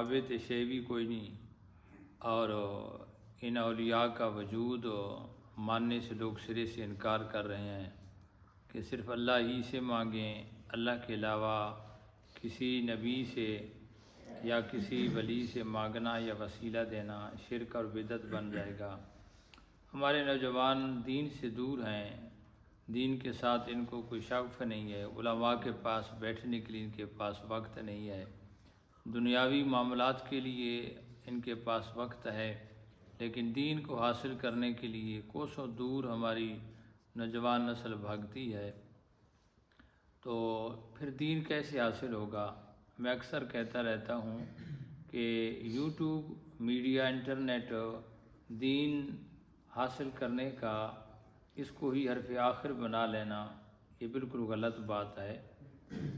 ثابت شے بھی کوئی نہیں، اور ان اولیاء کا وجود ماننے سے لوگ سرے سے انکار کر رہے ہیں کہ صرف اللہ ہی سے مانگیں، اللہ کے علاوہ کسی نبی سے یا کسی ولی سے مانگنا یا وسیلہ دینا شرک اور بدعت بن جائے گا۔ ہمارے نوجوان دین سے دور ہیں، دین کے ساتھ ان کو کوئی شغف نہیں ہے، علماء کے پاس بیٹھنے کے لیے ان کے پاس وقت نہیں ہے، دنیاوی معاملات کے لیے ان کے پاس وقت ہے، لیکن دین کو حاصل کرنے کے لیے کوسوں دور ہماری نوجوان نسل بھاگتی ہے، تو پھر دین کیسے حاصل ہوگا؟ میں اکثر کہتا رہتا ہوں کہ یوٹیوب، میڈیا، انٹرنیٹ دین حاصل کرنے کا اس کو ہی حرف آخر بنا لینا یہ بالکل غلط بات ہے۔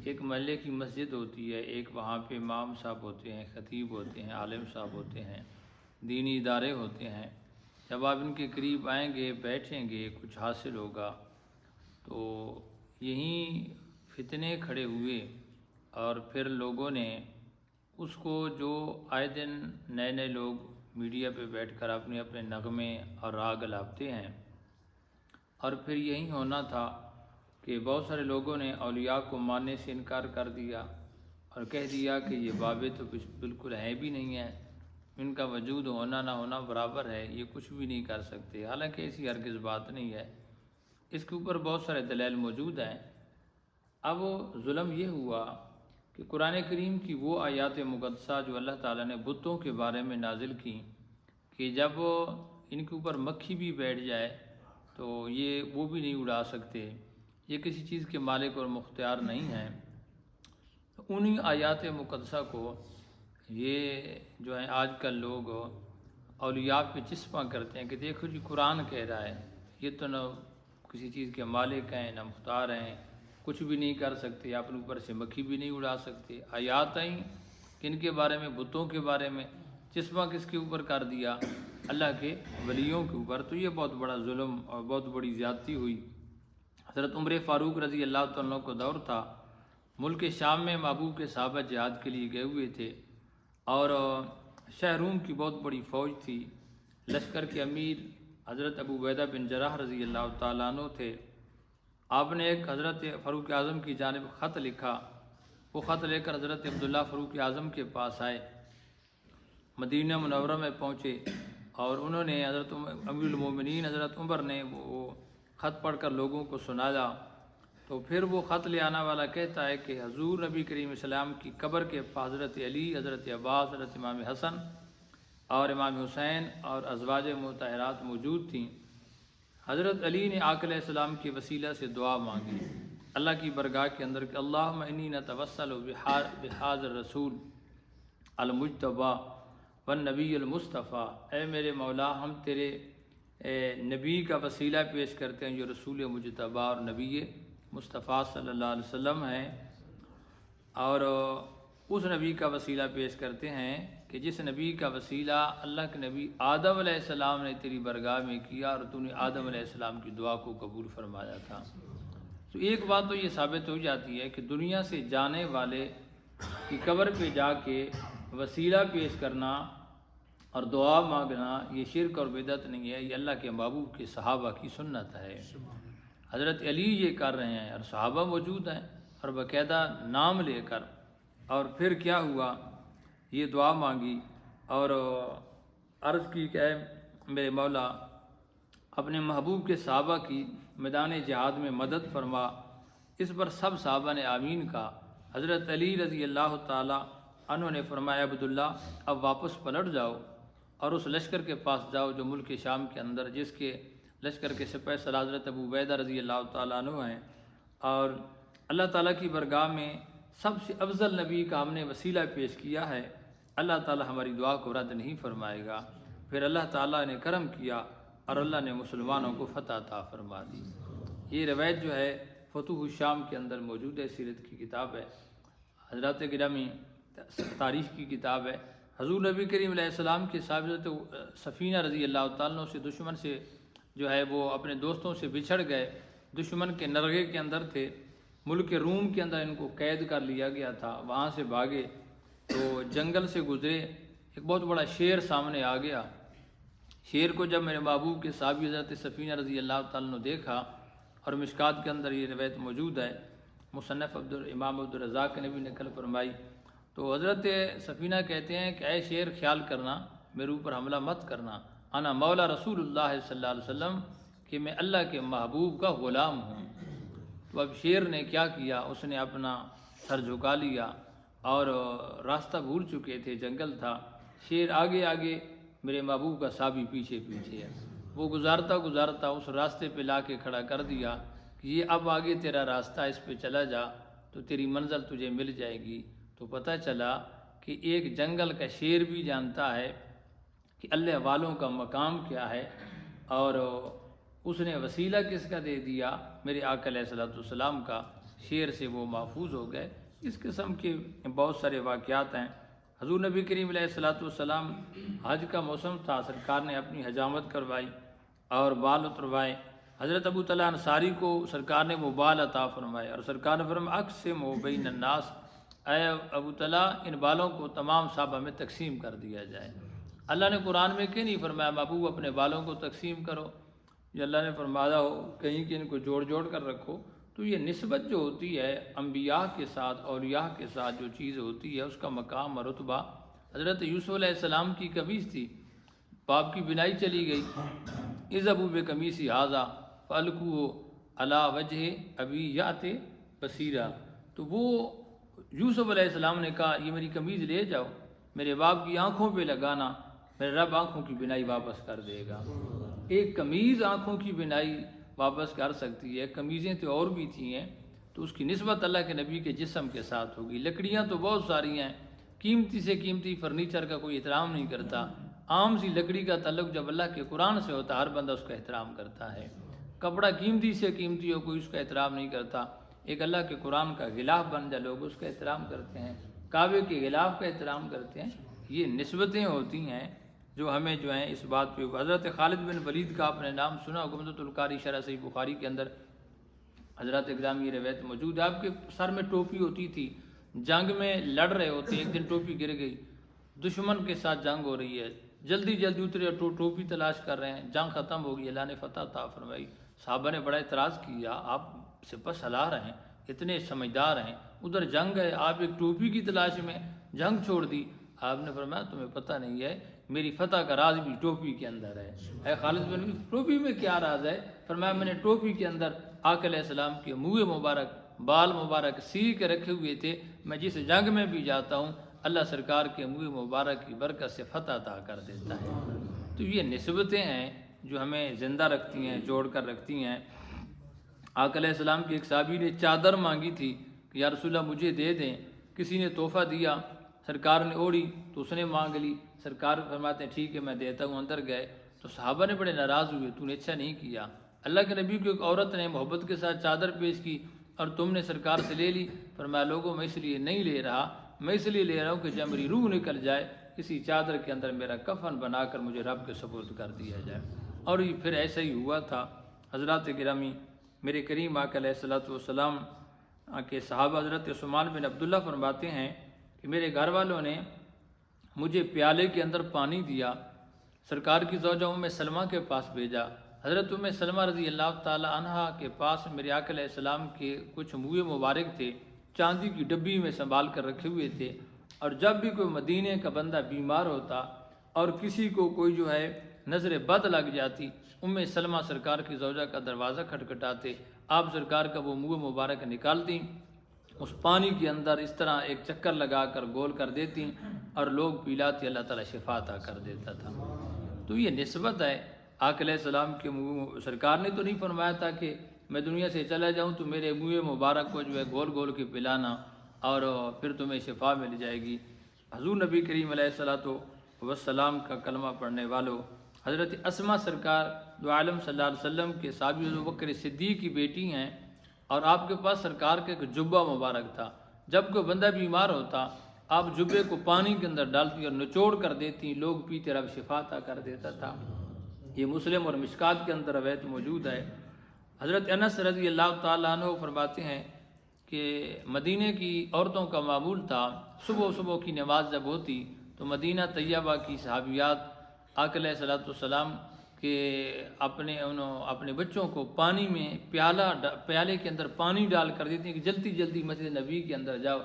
ایک محلے کی مسجد ہوتی ہے، ایک وہاں پہ امام صاحب ہوتے ہیں، خطیب ہوتے ہیں، عالم صاحب ہوتے ہیں، دینی ادارے ہوتے ہیں۔ جب آپ ان کے قریب آئیں گے، بیٹھیں گے، کچھ حاصل ہوگا، تو یہیں فتنے کھڑے ہوئے اور پھر لوگوں نے اس کو، جو آئے دن نئے نئے لوگ میڈیا پہ بیٹھ کر اپنے اپنے نغمے اور راگ لاپتے ہیں، اور پھر یہی ہونا تھا کہ بہت سارے لوگوں نے اولیاء کو ماننے سے انکار کر دیا اور کہہ دیا کہ یہ بابے تو کچھ بالکل ہیں بھی نہیں ہیں، ان کا وجود ہونا نہ ہونا برابر ہے، یہ کچھ بھی نہیں کر سکتے، حالانکہ ایسی ہرگز بات نہیں ہے۔ اس کے اوپر بہت سارے دلائل موجود ہیں۔ اب ظلم یہ ہوا کہ قرآن کریم کی وہ آیات مقدسہ جو اللہ تعالیٰ نے بتوں کے بارے میں نازل کی کہ جب ان کے اوپر مکھی بھی بیٹھ جائے تو یہ وہ بھی نہیں اڑا سکتے، یہ کسی چیز کے مالک اور مختار نہیں ہیں، انہی آیات مقدسہ کو یہ جو ہیں آج کل لوگ اولیاء پہ چسپاں کرتے ہیں کہ دیکھو جی قرآن کہہ رہا ہے، یہ تو نہ کسی چیز کے مالک ہیں نہ مختار ہیں، کچھ بھی نہیں کر سکتے، اپنے اوپر سے مکھی بھی نہیں اڑا سکتے۔ آیات آئیں کن کے بارے میں؟ بتوں کے بارے میں، چسپاں کس کے اوپر کر دیا؟ اللہ کے ولیوں کے اوپر۔ تو یہ بہت بڑا ظلم اور بہت بڑی زیادتی ہوئی۔ حضرت عمر فاروق رضی اللہ تعالیٰ کو دور تھا، ملک شام میں محبوب کے صحابہ جہاد کے لیے گئے ہوئے تھے، اور شہ روم کی بہت بڑی فوج تھی، لشکر کے امیر حضرت ابو عبیدہ بن جراح رضی اللہ تعالیٰ عنہ تھے۔ آپ نے ایک حضرت فاروق اعظم کی جانب خط لکھا، وہ خط لے کر حضرت عبداللہ فاروق اعظم کے پاس آئے، مدینہ منورہ میں پہنچے، اور انہوں نے حضرت امیر المومنین حضرت عمر نے وہ خط پڑھ کر لوگوں کو سنایا۔ تو پھر وہ خط لے آنا والا کہتا ہے کہ حضور نبی کریم السلام کی قبر کے پاس حضرت علی، حضرت عباس، حضرت امام حسن اور امام حسین اور ازواج مطہرات موجود تھیں۔ حضرت علی نے آقا علیہ السلام کے وسیلہ سے دعا مانگی اللہ کی برگاہ کے اندر کہ اللہم انی نتوسل بحاذ الرسول المجتبی والنبی المصطفیٰ، اے میرے مولا ہم تیرے نبی کا وسیلہ پیش کرتے ہیں جو رسول مجتبی اور نبی مصطفیٰ صلی اللہ علیہ وسلم ہیں، اور اس نبی کا وسیلہ پیش کرتے ہیں کہ جس نبی کا وسیلہ اللہ کے نبی آدم علیہ السلام نے تیری برگاہ میں کیا اور تو نے آدم علیہ السلام کی دعا کو قبول فرمایا تھا۔ تو ایک بات تو یہ ثابت ہو جاتی ہے کہ دنیا سے جانے والے کی قبر پہ جا کے وسیلہ پیش کرنا اور دعا مانگنا یہ شرک اور بدعت نہیں ہے، یہ اللہ کے محبوب کے صحابہ کی سنت ہے۔ حضرت علی یہ کر رہے ہیں اور صحابہ موجود ہیں، اور باقاعدہ نام لے کر، اور پھر کیا ہوا، یہ دعا مانگی اور عرض کی کہ اے میرے مولا اپنے محبوب کے صحابہ کی میدان جہاد میں مدد فرما۔ اس پر سب صحابہ نے آمین کہا۔ حضرت علی رضی اللہ تعالیٰ عنہ نے فرمایا عبداللہ اب واپس پلٹ جاؤ اور اس لشکر کے پاس جاؤ جو ملک شام کے اندر، جس کے لشکر کے سپہ سالار حضرت ابو عبیدہ رضی اللہ تعالیٰ عنہ ہیں، اور اللہ تعالیٰ کی برگاہ میں سب سے افضل نبی کا ہم نے وسیلہ پیش کیا ہے، اللہ تعالیٰ ہماری دعا کو رد نہیں فرمائے گا۔ پھر اللہ تعالیٰ نے کرم کیا اور اللہ نے مسلمانوں کو فتح عطا فرما دی۔ یہ روایت جو ہے فتوح الشام کے اندر موجود ہے، سیرت کی کتاب ہے، حضرات گرامی تاریخ کی کتاب ہے۔ حضور نبی کریم علیہ السلام کے صاحب حضرت سفینہ رضی اللہ تعالیٰ سے دشمن سے جو ہے وہ اپنے دوستوں سے بچھڑ گئے، دشمن کے نرغے کے اندر تھے، ملک روم کے اندر ان کو قید کر لیا گیا تھا، وہاں سے بھاگے تو جنگل سے گزرے، ایک بہت بڑا شیر سامنے آ گیا۔ شیر کو جب میرے محبوب کے صحابی حضرت سفینہ رضی اللہ تعالیٰ نے دیکھا، اور مشکات کے اندر یہ روایت موجود ہے، مصنف امام عبدالرزاق نے بھی نقل فرمائی، تو حضرت سفینہ کہتے ہیں کہ اے شیر خیال کرنا، میرے اوپر حملہ مت کرنا، انا مولا رسول اللہ صلی اللہ علیہ وسلم، کہ میں اللہ کے محبوب کا غلام ہوں۔ تو اب شیر نے کیا کیا، اس نے اپنا سر جھکا لیا، اور راستہ بھول چکے تھے، جنگل تھا، شیر آگے آگے، میرے محبوب کا صحابی پیچھے پیچھے ہے۔ وہ گزارتا گزارتا اس راستے پہ لا کے کھڑا کر دیا کہ یہ اب آگے تیرا راستہ، اس پہ چلا جا تو تیری منزل تجھے مل جائے گی۔ تو پتہ چلا کہ ایک جنگل کا شیر بھی جانتا ہے کہ اللہ والوں کا مقام کیا ہے، اور اس نے وسیلہ کس کا دے دیا، میرے آقا علیہ الصلوۃ والسلام کا، شیر سے وہ محفوظ ہو گئے۔ اس قسم کے بہت سارے واقعات ہیں۔ حضور نبی کریم علیہ الصلوۃ والسلام، حج کا موسم تھا، سرکار نے اپنی حجامت کروائی اور بال اتروائے۔ حضرت ابو طلحہ انصاری کو سرکار نے وہ بال عطا فرمائے، اور سرکار نے فرمایا اقسم بین الناس، اے ابو طلحہ ان بالوں کو تمام صحابہ میں تقسیم کر دیا جائے۔ اللہ نے قرآن میں کہ نہیں فرمایا محبوب اپنے بالوں کو تقسیم کرو، یہ اللہ نے فرمایا ہو کہیں کہ ان کو جوڑ جوڑ کر رکھو۔ تو یہ نسبت جو ہوتی ہے انبیاء کے ساتھ، اولیاء کے ساتھ جو چیز ہوتی ہے، اس کا مقام اور رتبہ۔ حضرت یوسف علیہ السلام کی قمیص تھی، باپ کی بنائی چلی گئی، اذهبوا بقمیصی ھذا فالقوہ علی وجہ ابی یأت بصیرا، تو وہ یوسف علیہ السلام نے کہا یہ میری قمیض لے جاؤ، میرے باپ کی آنکھوں پہ لگانا، میرے رب آنکھوں کی بینائی واپس کر دے گا۔ ایک قمیض آنکھوں کی بینائی واپس کر سکتی ہے، قمیضیں تو اور بھی تھی ہیں، تو اس کی نسبت اللہ کے نبی کے جسم کے ساتھ ہوگی۔ لکڑیاں تو بہت ساری ہیں، قیمتی سے قیمتی فرنیچر کا کوئی احترام نہیں کرتا، عام سی لکڑی کا تعلق جب اللہ کے قرآن سے ہوتا ہے ہر بندہ اس کا احترام کرتا ہے۔ کپڑا قیمتی سے قیمتی ہو، کوئی اس کا احترام نہیں کرتا، ایک اللہ کے قرآن کا غلاف بن جائے لوگ اس کا احترام کرتے ہیں، کعبے کے غلاف کا احترام کرتے ہیں۔ یہ نسبتیں ہوتی ہیں جو ہمیں جو ہیں اس بات پہ۔ حضرت خالد بن ولید کا آپ نے نام سنا، حکمت القاری شرح صحیح بخاری کے اندر حضرت اکرامی روایت موجود ہے، آپ کے سر میں ٹوپی ہوتی تھی، جنگ میں لڑ رہے ہوتے، ایک دن ٹوپی گر گئی، دشمن کے ساتھ جنگ ہو رہی ہے، جلدی جلدی اترے، ٹوپی تلاش کر رہے ہیں، جنگ ختم ہو گئی، اللہ نے فتح عطا فرمائی۔ صحابہ نے بڑا اعتراض کیا، آپ سپہ سالار ہیں، اتنے سمجھدار ہیں، ادھر جنگ ہے، آپ ایک ٹوپی کی تلاش میں جنگ چھوڑ دی۔ آپ نے فرمایا تمہیں پتہ نہیں ہے میری فتح کا راز بھی ٹوپی کے اندر ہے۔ اے خالد بن ولید، ٹوپی میں کیا راز ہے؟ فرمایا میں نے ٹوپی کے اندر آقا علیہ السلام کے منہ مبارک، بال مبارک سی کے رکھے ہوئے تھے، میں جس جنگ میں بھی جاتا ہوں اللہ سرکار کے منہ مبارک کی برکت سے فتح عطا کر دیتا ہے۔ تو یہ نسبتیں ہیں جو ہمیں زندہ رکھتی ہیں، جوڑ کر رکھتی ہیں۔ آقا علیہ السلام کی ایک صحابی نے چادر مانگی تھی کہ یا رسول اللہ مجھے دے دیں، کسی نے تحفہ دیا، سرکار نے اوڑھی تو اس نے مانگ لی، سرکار فرماتے ہیں ٹھیک ہے میں دیتا ہوں، اندر گئے تو صحابہ نے بڑے ناراض ہوئے، تو نے اچھا نہیں کیا، اللہ کے نبی کو ایک عورت نے محبت کے ساتھ چادر پیش کی اور تم نے سرکار سے لے لی۔ فرمایا لوگوں میں اس لیے نہیں لے رہا، میں اس لیے لے رہا ہوں کہ جب میری روح نکل جائے اسی چادر کے اندر میرا کفن بنا کر مجھے رب کے سپرد کر دیا جائے۔ اور یہ پھر ایسا ہی ہوا تھا۔ حضرات گرامی، میرے کریم آقا علیہ الصلوۃ والسلام کے صحابہ حضرت عثمان بن عبداللہ فرماتے ہیں کہ میرے گھر والوں نے مجھے پیالے کے اندر پانی دیا، سرکار کی زوجہ ام سلمہ کے پاس بھیجا، حضرت ام سلمہ رضی اللہ تعالی عنہا کے پاس میرے آقا علیہ السلام کے کچھ منہ مبارک تھے، چاندی کی ڈبی میں سنبھال کر رکھے ہوئے تھے، اور جب بھی کوئی مدینے کا بندہ بیمار ہوتا اور کسی کو کوئی جو ہے نظر بد لگ جاتی، ام سلمہ سرکار کی زوجہ کا دروازہ کھٹکھٹاتے، آپ سرکار کا وہ منہ مبارک نکالتی، اس پانی کے اندر اس طرح ایک چکر لگا کر گول کر دیتی اور لوگ پیلاتے، اللہ تعالیٰ شفا عطا کر دیتا تھا۔ تو یہ نسبت ہے آقا علیہ السلام کے منہ۔ سرکار نے تو نہیں فرمایا تھا کہ میں دنیا سے چلا جاؤں تو میرے منہ مبارک کو جو ہے گول گول کے پلانا اور پھر تمہیں شفا مل جائے گی۔ حضور نبی کریم علیہ الصلوۃ والسلام کا کلمہ پڑھنے والوں، حضرت اسما سرکار دو عالم صلی اللہ علیہ وسلم کے صحابی ابوبکر صدیق کی بیٹی ہیں، اور آپ کے پاس سرکار کا ایک جبہ مبارک تھا، جب کوئی بندہ بیمار ہوتا آپ جبے کو پانی کے اندر ڈالتی اور نچوڑ کر دیتی، لوگ پیتے، رب شفا عطا کر دیتا تھا۔ یہ مسلم اور مشکات کے اندر روایت موجود ہے۔ حضرت انس رضی اللہ تعالیٰ عنہ فرماتے ہیں کہ مدینہ کی عورتوں کا معمول تھا صبح کی نماز جب ہوتی تو مدینہ طیبہ کی صحابیات آقا علیہ الصلوۃ والسلام کہ اپنے بچوں کو پانی میں پیالے کے اندر پانی ڈال کر دیتے ہیں کہ جلدی جلدی مسجد نبی کے اندر جاؤ۔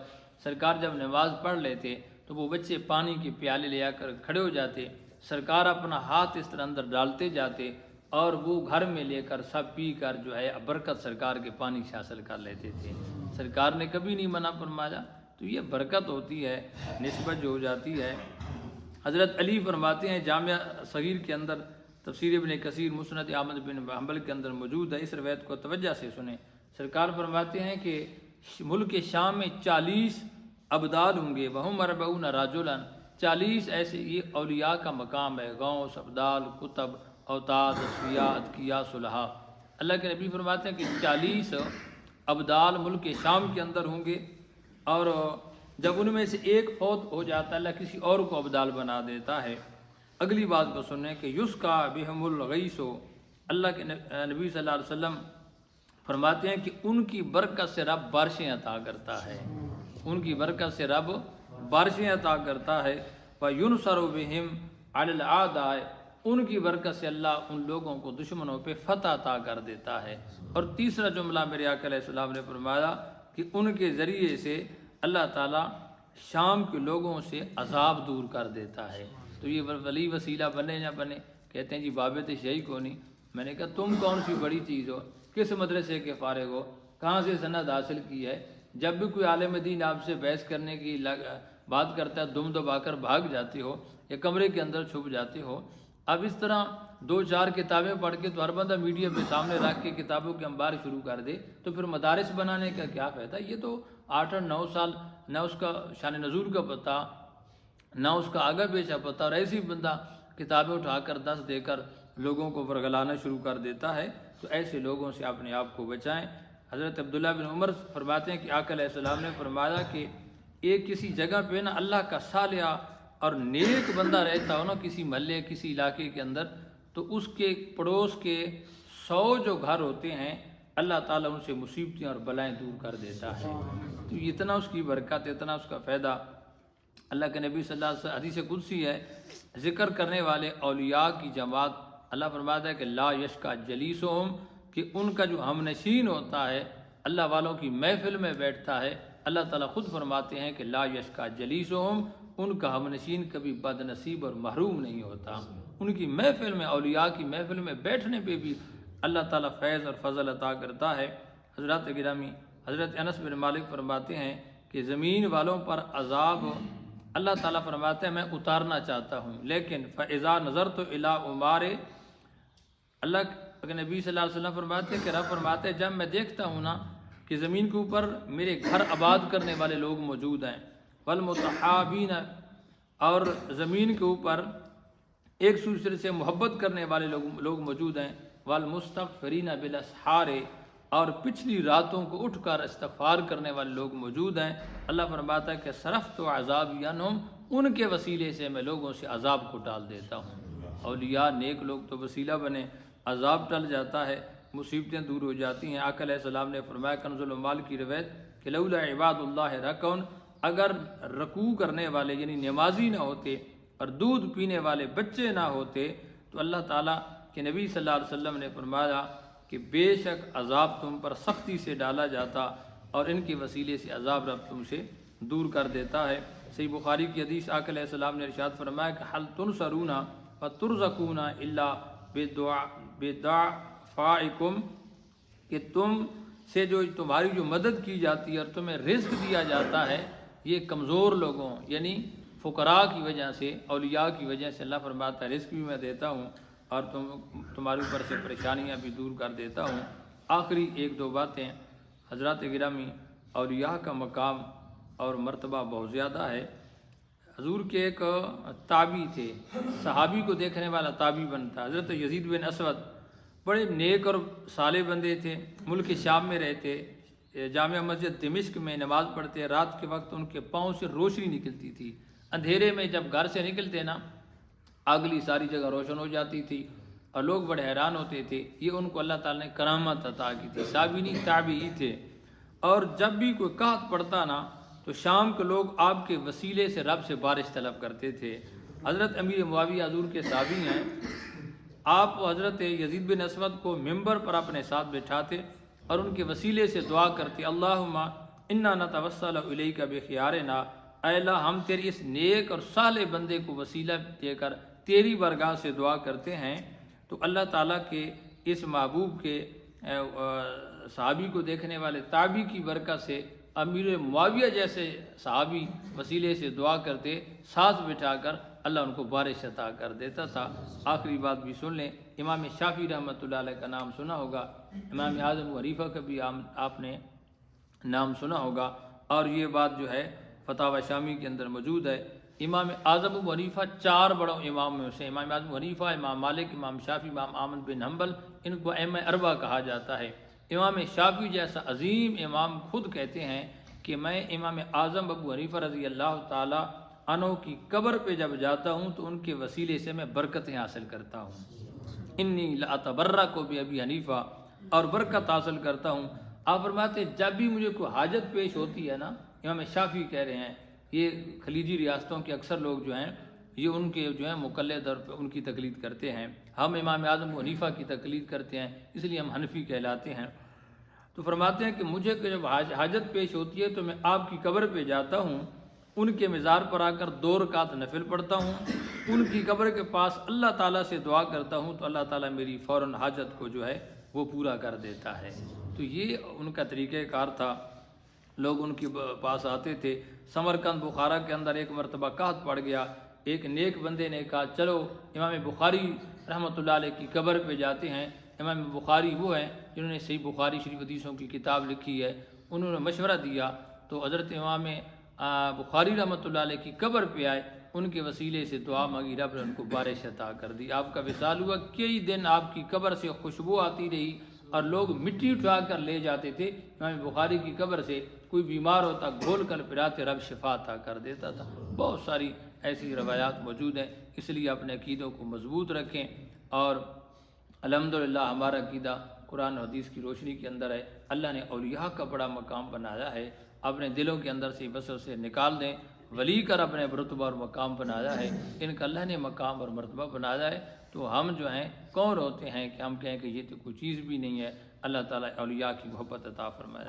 سرکار جب نماز پڑھ لیتے تو وہ بچے پانی کے پیالے لے آ کر کھڑے ہو جاتے، سرکار اپنا ہاتھ اس طرح اندر ڈالتے جاتے اور وہ گھر میں لے کر سب پی کر جو ہے برکت سرکار کے پانی سے حاصل کر لیتے تھے۔ سرکار نے کبھی نہیں منع فرمایا، تو یہ برکت ہوتی ہے، نسبت جو ہو جاتی ہے۔ حضرت علی فرماتے ہیں جامعہ صغیر کے اندر، تفسیر ابن کثیر، مسند احمد بن حنبل کے اندر موجود ہے، اس روایت کو توجہ سے سنیں۔ سرکار فرماتے ہیں کہ ملک شام میں 40 ابدال ہوں گے، وہم 40 رجلا، 40 ایسے، یہ اولیاء کا مقام ہے، غوث، ابدال، کتب، اوتاد، اصفیاء، اتقیاء، صلحاء۔ اللہ کے نبی فرماتے ہیں کہ 40 ابدال ملک شام کے اندر ہوں گے، اور جب ان میں سے ایک فوت ہو جاتا ہے اللہ کسی اور کو ابدال بنا دیتا ہے۔ اگلی بات کو سنیں کہ یسقا بہم الغیث، اللہ کے نبی صلی اللہ علیہ وسلم فرماتے ہیں کہ ان کی برکت سے رب بارشیں عطا کرتا ہے، ان کی برکت سے رب بارشیں عطا کرتا ہے۔ وَيُنْصَرُ بِهِمْ عَلَى الْأَعْدَاءِ، ان کی برکت سے اللہ ان لوگوں کو دشمنوں پہ فتح عطا کر دیتا ہے۔ اور تیسرا جملہ میرے آقا علیہ السلام نے فرمایا کہ ان کے ذریعے سے اللہ تعالیٰ شام کے لوگوں سے عذاب دور کر دیتا ہے۔ تو یہ ولی وسیلہ بنے نہ بنے، کہتے ہیں جی بابت شیعی کو نہیں۔ میں نے کہا تم کون سی بڑی چیز ہو، کس مدرسے کے فارغ ہو، کہاں سے سند حاصل کی ہے؟ جب بھی کوئی عالم دین آپ سے بحث کرنے کی بات کرتا ہے دم دبا کر بھاگ جاتے ہو یا کمرے کے اندر چھپ جاتے ہو۔ اب اس طرح 2-4 کتابیں پڑھ کے تو ہر بندہ میڈیا پہ سامنے رکھ کے کتابوں کے انبار شروع کر دے تو پھر مدارس بنانے کا کیا فائدہ؟ یہ تو 8-9 سال نہ اس کا شان نزول کا پتہ، نہ اس کا آگا پیچھا پتہ، اور ایسی بندہ کتابیں اٹھا کر 10 دے کر لوگوں کو ورگلانا شروع کر دیتا ہے۔ تو ایسے لوگوں سے اپنے آپ کو بچائیں۔ حضرت عبداللہ بن عمر فرماتے ہیں کہ آقا علیہ السلام نے فرمایا کہ ایک کسی جگہ پہ نا اللہ کا صالح اور نیک بندہ رہتا ہو نا کسی محلے کسی علاقے کے اندر، تو اس کے پڑوس کے 100 جو گھر ہوتے ہیں اللہ تعالیٰ ان سے مصیبتیں اور بلائیں دور کر دیتا ہے۔ تو اتنا اس کی برکت، اتنا اس کا فائدہ۔ اللہ کے نبی صلی اللہ علیہ وسلم حدیث قدسی ہے، ذکر کرنے والے اولیاء کی جماعت، اللہ فرماتا ہے کہ لا یشکا جلیسہم، کہ ان کا جو ہم نشین ہوتا ہے اللہ والوں کی محفل میں بیٹھتا ہے، اللہ تعالیٰ خود فرماتے ہیں کہ لا یشکا جلیسہم، ان کا ہم نشین کبھی بد نصیب اور محروم نہیں ہوتا۔ ان کی محفل میں، اولیاء کی محفل میں بیٹھنے پہ بھی اللہ تعالیٰ فیض اور فضل عطا کرتا ہے۔ حضرات گرامی، حضرت انس بن مالک فرماتے ہیں کہ زمین والوں پر عذاب اللہ تعالیٰ فرماتے ہیں میں اتارنا چاہتا ہوں، لیکن فَإِذَا نَظَرْتُ إِلَىٰ عُمَارِ، اللہ کے نبی صلی اللہ علیہ وسلم فرماتے ہیں کہ رب فرماتے ہیں جب میں دیکھتا ہوں نا کہ زمین کے اوپر میرے گھر آباد کرنے والے لوگ موجود ہیں، والمتحابین، اور زمین کے اوپر ایک دوسرے سے محبت کرنے والے لوگ موجود ہیں، والمستغفرین بالاسحار، اور پچھلی راتوں کو اٹھ کر استغفار کرنے والے لوگ موجود ہیں، اللہ فرماتا ہے کہ صرفت عذابی عنہم، ان کے وسیلے سے میں لوگوں سے عذاب کو ٹال دیتا ہوں۔ اولیاء نیک لوگ تو وسیلہ بنے، عذاب ٹل جاتا ہے، مصیبتیں دور ہو جاتی ہیں۔ آقا علیہ السلام نے فرمایا کنز المال کی روایت کہ لولا عباد اللہ رکعون، اگر رکوع کرنے والے یعنی نمازی نہ ہوتے اور دودھ پینے والے بچے نہ ہوتے تو اللہ تعالیٰ کے نبی صلی اللہ علیہ وسلم نے فرمایا کہ بے شک عذاب تم پر سختی سے ڈالا جاتا اور ان کے وسیلے سے عذاب رب تم سے دور کر دیتا ہے۔ صحیح بخاری کی حدیث آقا علیہ السلام نے ارشاد فرمایا کہ حل تنصرون وترزقون الا بدعفائکم، کہ تم سے جو تمہاری جو مدد کی جاتی ہے اور تمہیں رزق دیا جاتا ہے یہ کمزور لوگوں یعنی فقراء کی وجہ سے، اولیاء کی وجہ سے۔ اللہ فرماتا ہے رزق بھی میں دیتا ہوں اور تمہارے اوپر سے پریشانیاں بھی دور کر دیتا ہوں۔ آخری 1-2 باتیں، حضرات گرامی، اولیاء کا مقام اور مرتبہ بہت زیادہ ہے۔ حضور کے ایک تابعی تھے، صحابی کو دیکھنے والا تابعی بنتا، حضرت یزید بن اسود، بڑے نیک اور صالح بندے تھے، ملک شام میں رہتے، جامع مسجد دمشق میں نماز پڑھتے، رات کے وقت ان کے پاؤں سے روشنی نکلتی تھی، اندھیرے میں جب گھر سے نکلتے نا اگلی ساری جگہ روشن ہو جاتی تھی اور لوگ بڑے حیران ہوتے تھے۔ یہ ان کو اللہ تعالیٰ نے کرامت عطا کی تھی، صحابی نہیں تابعی تھے۔ اور جب بھی کوئی قحط پڑتا نا تو شام کے لوگ آپ کے وسیلے سے رب سے بارش طلب کرتے تھے۔ حضرت امیر معاویہ حضور کے صحابی ہیں، آپ حضرت یزید بن اسود کو ممبر پر اپنے ساتھ بٹھاتے اور ان کے وسیلے سے دعا کرتے، اللہم انا نتوسل الیک بخیارنا، اے اللہ ہم تیری اس نیک اور صالح بندے کو وسیلہ دے کر تیری بارگاہ سے دعا کرتے ہیں۔ تو اللہ تعالیٰ کے اس محبوب کے صحابی کو دیکھنے والے تابعی کی برکت سے امیر معاویہ جیسے صحابی وسیلے سے دعا کرتے، ساتھ بٹھا کر اللہ ان کو بارش عطا کر دیتا تھا۔ آخری بات بھی سن لیں، امام شافعی رحمۃ اللہ علیہ کا نام سنا ہوگا، امام اعظم ابو حنیفہ کا بھی آپ نے نام سنا ہوگا، اور یہ بات جو ہے فتاوی شامی کے اندر موجود ہے۔ امام اعظم ابو حنیفہ 4 بڑوں امام میں سے، امام اعظم ابو حنیفہ، امام مالک، امام شافعی، امام احمد بن حنبل، ان کو ائمہ اربعہ کہا جاتا ہے۔ امام شافعی جیسا عظیم امام خود کہتے ہیں کہ میں امام اعظم ابو حنیفہ رضی اللہ تعالی عنہ کی قبر پہ جب جاتا ہوں تو ان کے وسیلے سے میں برکتیں حاصل کرتا ہوں، انی لاتبرک بابی حنیفہ، اور برکت حاصل کرتا ہوں۔ آپ فرماتے ہیں جب بھی مجھے کوئی حاجت پیش ہوتی ہے نا، امام شافعی کہہ رہے ہیں، یہ خلیجی ریاستوں کے اکثر لوگ جو ہیں یہ ان کے جو ہیں مقلد اور ان کی تقلید کرتے ہیں، ہم امام اعظم ابو حنیفہ کی تقلید کرتے ہیں، اس لیے ہم حنفی کہلاتے ہیں۔ تو فرماتے ہیں کہ مجھے جب حاجت پیش ہوتی ہے تو میں آپ کی قبر پہ جاتا ہوں، ان کے مزار پر آ کر 2 رکعت نفل پڑھتا ہوں، ان کی قبر کے پاس اللہ تعالیٰ سے دعا کرتا ہوں تو اللہ تعالیٰ میری فوراً حاجت کو جو ہے وہ پورا کر دیتا ہے۔ تو یہ ان کا طریقہ کار تھا، لوگ ان کے پاس آتے تھے۔ سمرقند بخارا کے اندر ایک مرتبہ قحط پڑ گیا، ایک نیک بندے نے کہا چلو امام بخاری رحمۃ اللہ علیہ کی قبر پہ جاتے ہیں۔ امام بخاری وہ ہیں جنہوں نے صحیح بخاری شریف حدیثوں کی کتاب لکھی ہے، انہوں نے مشورہ دیا تو حضرت امام بخاری رحمۃ اللہ علیہ کی قبر پہ آئے، ان کے وسیلے سے دعا مانگی، رب نے ان کو بارش عطا کر دی۔ آپ کا وصال ہوا، کئی دن آپ کی قبر سے خوشبو آتی رہی اور لوگ مٹی اٹھا کر لے جاتے تھے امام بخاری کی قبر سے، کوئی بیمار ہوتا گھول کر پلاتے، رب شفا عطا کر دیتا تھا۔ بہت ساری ایسی روایات موجود ہیں، اس لیے اپنے عقیدوں کو مضبوط رکھیں، اور الحمدللہ ہمارا عقیدہ قرآن و حدیث کی روشنی کے اندر ہے۔ اللہ نے اولیاء کا بڑا مقام بنایا ہے، اپنے دلوں کے اندر سے وسوسے نکال دیں، ولی کر اپنے رتبہ اور مقام بنایا ہے، ان کا اللہ نے مقام اور مرتبہ بنایا ہے، تو ہم جو ہیں کون ہوتے ہیں کہ ہم کہیں کہ یہ تو کوئی چیز بھی نہیں ہے۔ اللہ تعالیٰ اولیاء کی محبت عطا فرمائے۔